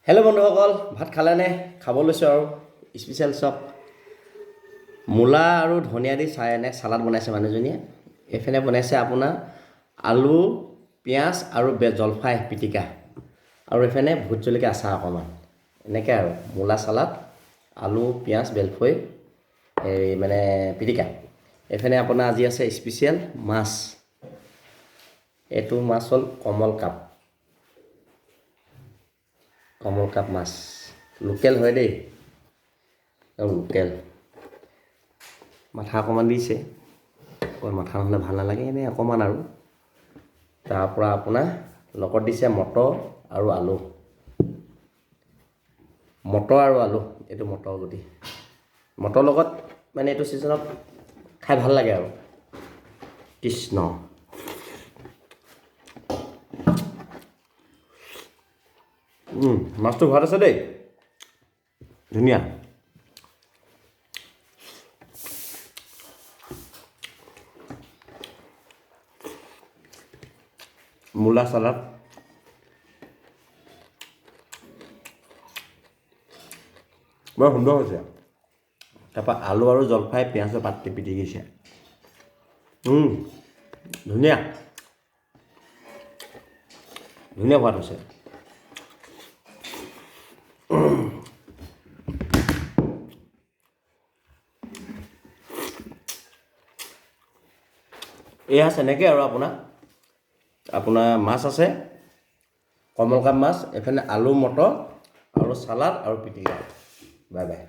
Hello' বন্ধুসকল, ভাত খালেনে? খাব লৈছোঁ আৰু স্পেচিয়েল চপ মূলা আৰু ধনিয়া দি চালাড বনাইছে মানুহজনীয়ে। এইফালে বনাইছে আপোনাৰ আলু, পিঁয়াজ আৰু জলফাই পিটিকা, আৰু এইফালে ভোট জলকীয়া আচাৰ অকণমান। এনেকৈ আৰু মূলা চালাড, আলু, পিঁয়াজ, বেলফৈ মানে পিটিকা। এইফালে আপোনাৰ আজি আছে স্পেচিয়েল মাছ। এইটো মাছ হ'ল কমল কাপ মাছ, লোকেল হয় দেই, লোকেল। মাথা অকণমান দিছে, মাথা নহ'লে ভাল নালাগে, এনেই অকণমান আৰু। তাৰপৰা আপোনাৰ লগত দিছে মটৰ আৰু আলু, এইটো মটৰ গুটি। মটৰ লগত মানে এইটো ছিজনত খাই ভাল লাগে আৰু। কৃষ্ণ, মাছটো সোৱাদ আছে দেই, ধুনীয়া। মূলা চালাড বৰ সুন্দৰ হৈছে। তাৰপৰা আলু আৰু জলফাই পিঁয়াজৰ পাত পিটিকিছে, ধুনীয়া সোৱাদ হৈছে। এয়া তেনেকৈ আৰু আপোনাৰ মাছ আছে, কমল কাপ মাছ, এইফালে আলু, মটৰ আৰু চালাড আৰু পিটিকা। Bye bye.